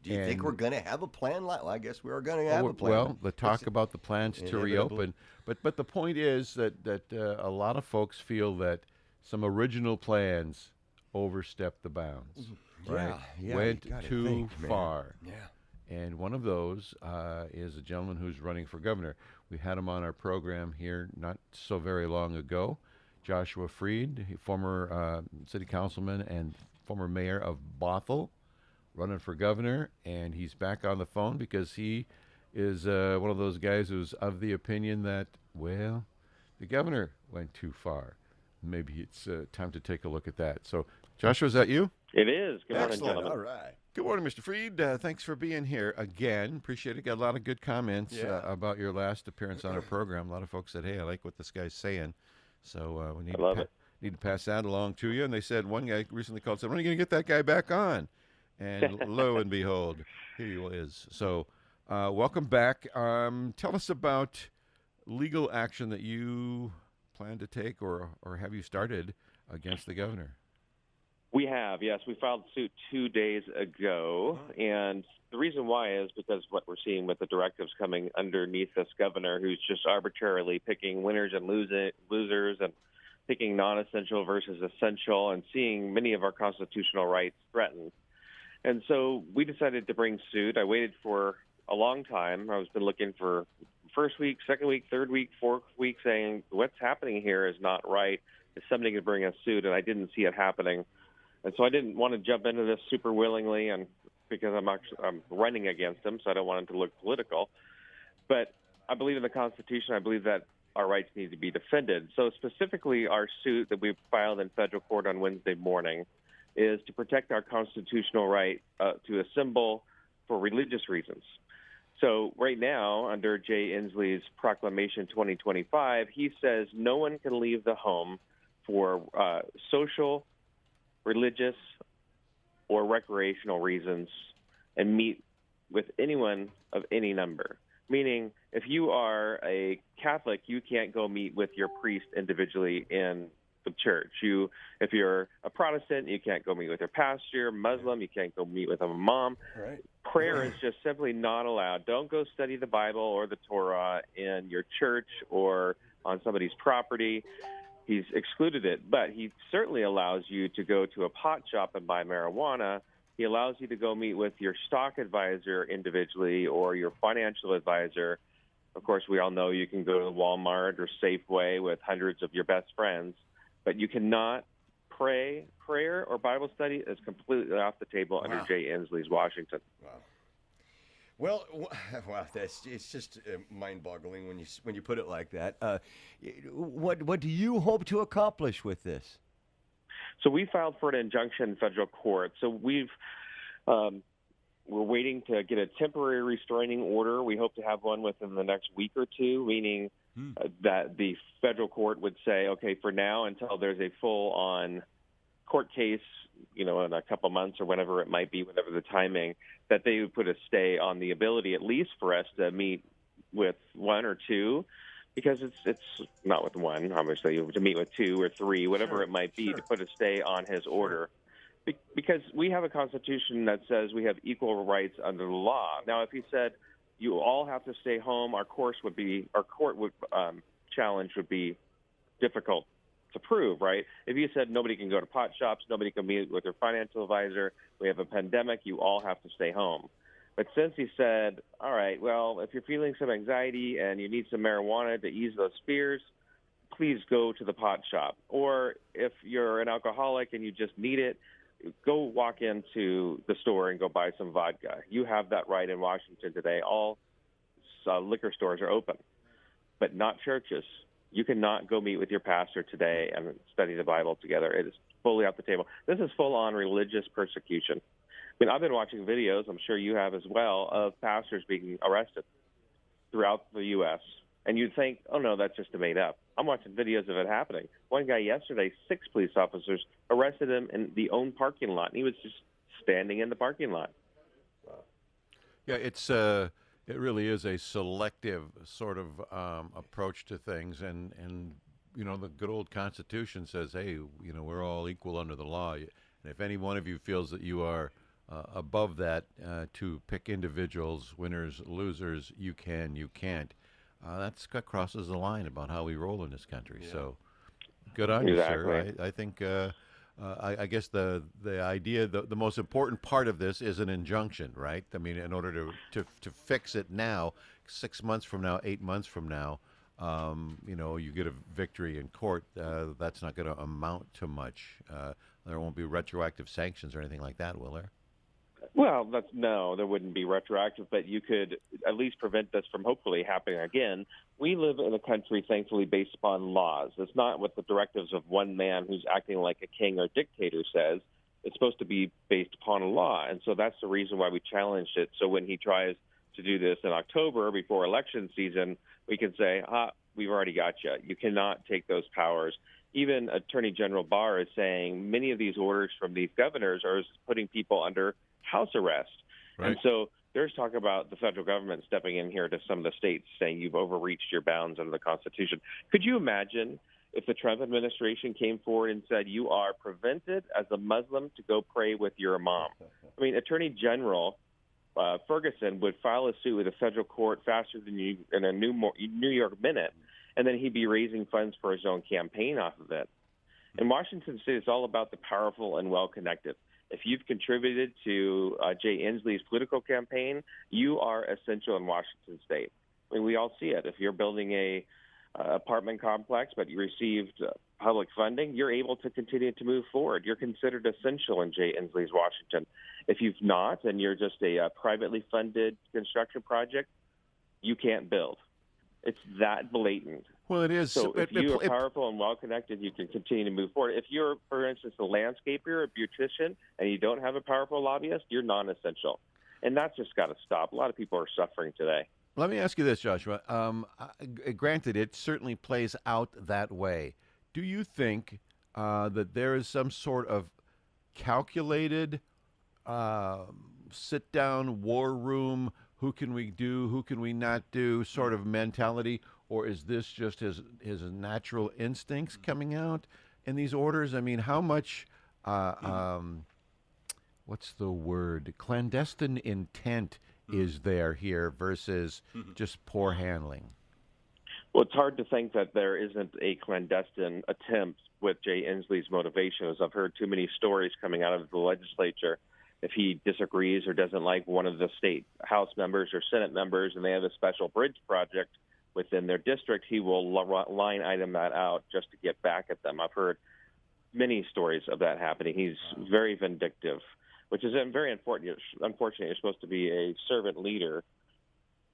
Do you think we're going to have a plan? Well, I guess we are going to have a plan. Well, the talk about the plans to reopen, but the point is that a lot of folks feel that some original plans overstepped the bounds, right? Yeah, Went too far. Yeah. And one of those is a gentleman who's running for governor. We had him on our program here not so very long ago, Joshua Freed, former city councilman and former mayor of Bothell, running for governor, and he's back on the phone because he is one of those guys who's of the opinion that, well, the governor went too far. Maybe it's time to take a look at that. So, Joshua, is that you? It is. Good morning, Excellent. gentlemen. All right. Good morning, Mr. Freed. Thanks for being here again. Appreciate it. Got a lot of good comments about your last appearance on our program. A lot of folks said, hey, I like what this guy's saying. So we need to pass that along to you. And they said, one guy recently called and said, when are you going to get that guy back on? And lo and behold, here he is. So welcome back. Tell us about legal action that you plan to take or have you started against the governor? We have, yes. We filed suit 2 days ago, and the reason why is because what we're seeing with the directives coming underneath this governor who's just arbitrarily picking winners and losers and picking non-essential versus essential and seeing many of our constitutional rights threatened. And so we decided to bring suit. I waited for a long time. I've been looking for first week, second week, third week, fourth week, saying what's happening here is not right. Is somebody going to bring a suit? And I didn't see it happening. And so I didn't want to jump into this super willingly, and because I'm running against him, so I don't want it to look political. But I believe in the Constitution. I believe that our rights need to be defended. So specifically, our suit that we filed in federal court on Wednesday morning is to protect our constitutional right to assemble for religious reasons. So right now, under Jay Inslee's Proclamation 2025, he says no one can leave the home for social, religious, or recreational reasons and meet with anyone of any number. Meaning, if you are a Catholic, you can't go meet with your priest individually in the church. If you're a Protestant, you can't go meet with your pastor. Muslim, you can't go meet with a imam. Right. Prayer is just simply not allowed. Don't go study the Bible or the Torah in your church or on somebody's property. He's excluded it, but he certainly allows you to go to a pot shop and buy marijuana. He allows you to go meet with your stock advisor individually or your financial advisor. Of course, we all know you can go to Walmart or Safeway with hundreds of your best friends, but you cannot pray. Prayer or Bible study is completely off the table under Jay Inslee's Washington. Wow. Well, wow, it's just mind-boggling when you put it like that. What do you hope to accomplish with this? So we filed for an injunction in federal court. So we're waiting to get a temporary restraining order. We hope to have one within the next week or two, meaning that the federal court would say, okay, for now until there's a full-on court case, in a couple months or whenever it might be, whenever the timing, that they would put a stay on the ability at least for us to meet with one or two, because it's not with one, obviously, to meet with two or three, whatever it might be, to put a stay on his order. Because we have a constitution that says we have equal rights under the law. Now, if he said you all have to stay home, our court challenge would be difficult to prove, right? If you said nobody can go to pot shops, nobody can meet with their financial advisor, we have a pandemic, you all have to stay home. But since he said, all right, well, if you're feeling some anxiety and you need some marijuana to ease those fears, please go to the pot shop. Or if you're an alcoholic and you just need it, go walk into the store and go buy some vodka. You have that right in Washington today. All liquor stores are open, but not churches. You cannot go meet with your pastor today and study the Bible together. It is fully off the table. This is full-on religious persecution. I mean, I've been watching videos, I'm sure you have as well, of pastors being arrested throughout the U.S. And you'd think, oh, no, that's just made up. I'm watching videos of it happening. One guy yesterday, 6 police officers arrested him in the own parking lot, and he was just standing in the parking lot. Yeah, it really is a selective sort of approach to things, and the good old Constitution says, hey, we're all equal under the law, and if any one of you feels that you are above that to pick individuals, winners, losers, you can, you can't. That crosses the line about how we roll in this country. Yeah. So good on you, sir. I think I guess the idea, the most important part of this is an injunction, right? I mean, in order to fix it now, 6 months from now, 8 months from now, you get a victory in court. That's not going to amount to much. There won't be retroactive sanctions or anything like that, will there? Well, no, there wouldn't be retroactive, but you could at least prevent this from hopefully happening again. We live in a country, thankfully, based upon laws. It's not what the directives of one man who's acting like a king or dictator says. It's supposed to be based upon a law, and so that's the reason why we challenged it. So when he tries to do this in October before election season, we can say, we've already got you. You cannot take those powers. Even Attorney General Barr is saying many of these orders from these governors are putting people under house arrest. Right. And so there's talk about the federal government stepping in here to some of the states saying you've overreached your bounds under the Constitution. Could you imagine if the Trump administration came forward and said you are prevented as a Muslim to go pray with your imam? I mean, Attorney General Ferguson would file a suit with a federal court faster than you in a New York minute, and then he'd be raising funds for his own campaign off of it. In Washington State, it's all about the powerful and well-connected. If you've contributed to Jay Inslee's political campaign, you are essential in Washington State. I mean, we all see it. If you're building a apartment complex, but you received public funding, you're able to continue to move forward. You're considered essential in Jay Inslee's Washington. If you've not, and you're just a privately funded construction project, you can't build. It's that blatant. Well, it is. So if you are powerful and well-connected, you can continue to move forward. If you're, for instance, a landscaper, a beautician, and you don't have a powerful lobbyist, you're non-essential. And that's just got to stop. A lot of people are suffering today. Let me ask you this, Joshua. Granted, it certainly plays out that way. Do you think that there is some sort of calculated sit-down war room, who can we do, who can we not do sort of mentality? Or is this just his natural instincts coming out in these orders? I mean, how much, what's the word, clandestine intent is there here versus just poor handling? Well, it's hard to think that there isn't a clandestine attempt with Jay Inslee's motivation, as I've heard too many stories coming out of the legislature. If he disagrees or doesn't like one of the state House members or Senate members and they have a special bridge project within their district, he will line item that out just to get back at them. I've heard many stories of that happening. He's very vindictive, which is very important. Unfortunately, you're supposed to be a servant leader.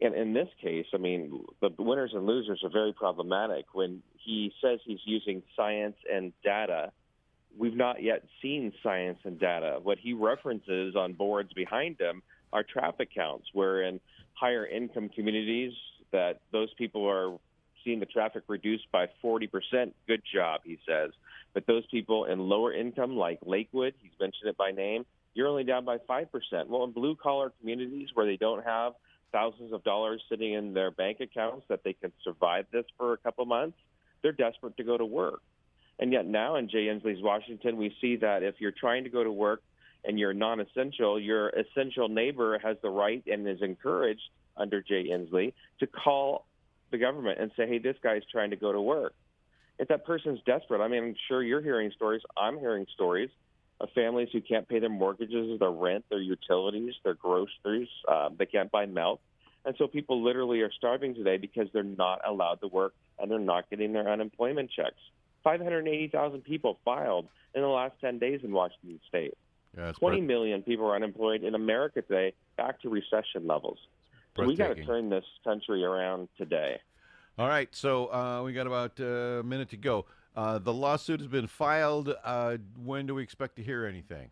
And in this case, I mean, the winners and losers are very problematic. When he says he's using science and data, we've not yet seen science and data. What he references on boards behind him are traffic counts, where in higher income communities that those people are seeing the traffic reduced by 40%. Good job, he says. But those people in lower income, like Lakewood, he's mentioned it by name, you're only down by 5%. Well, in blue-collar communities where they don't have thousands of dollars sitting in their bank accounts that they can survive this for a couple months, they're desperate to go to work. And yet now in Jay Inslee's Washington, we see that if you're trying to go to work and you're non-essential, your essential neighbor has the right and is encouraged under Jay Inslee to call the government and say, hey, this guy's trying to go to work. If that person's desperate, I mean, I'm sure you're hearing stories, I'm hearing stories of families who can't pay their mortgages, their rent, their utilities, their groceries, they can't buy milk. And so people literally are starving today because they're not allowed to work and they're not getting their unemployment checks. 580,000 people filed in the last 10 days in Washington State. Yeah, 20 million people are unemployed in America today, back to recession levels. So we got to turn this country around today. All right, so we got about a minute to go. The lawsuit has been filed. When do we expect to hear anything?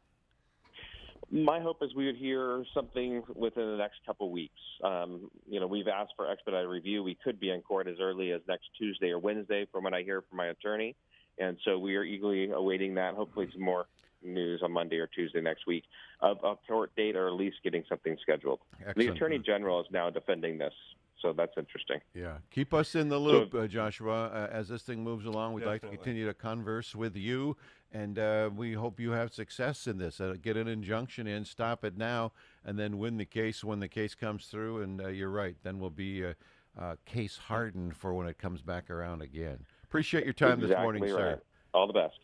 My hope is we would hear something within the next couple weeks. We've asked for expedited review. We could be in court as early as next Tuesday or Wednesday from what I hear from my attorney. And so we are eagerly awaiting that. Hopefully some more news on Monday or Tuesday next week of a court date or at least getting something scheduled. The Excellent. Attorney General is now defending this, so that's interesting. Yeah, keep us in the loop, Joshua, as this thing moves along. We'd like to continue to converse with you, and we hope you have success in this. Get an injunction in, stop it now, and then win the case when the case comes through. And you're right, then we'll be case hardened for when it comes back around again. Appreciate your time this morning, Exactly right. sir. All the best.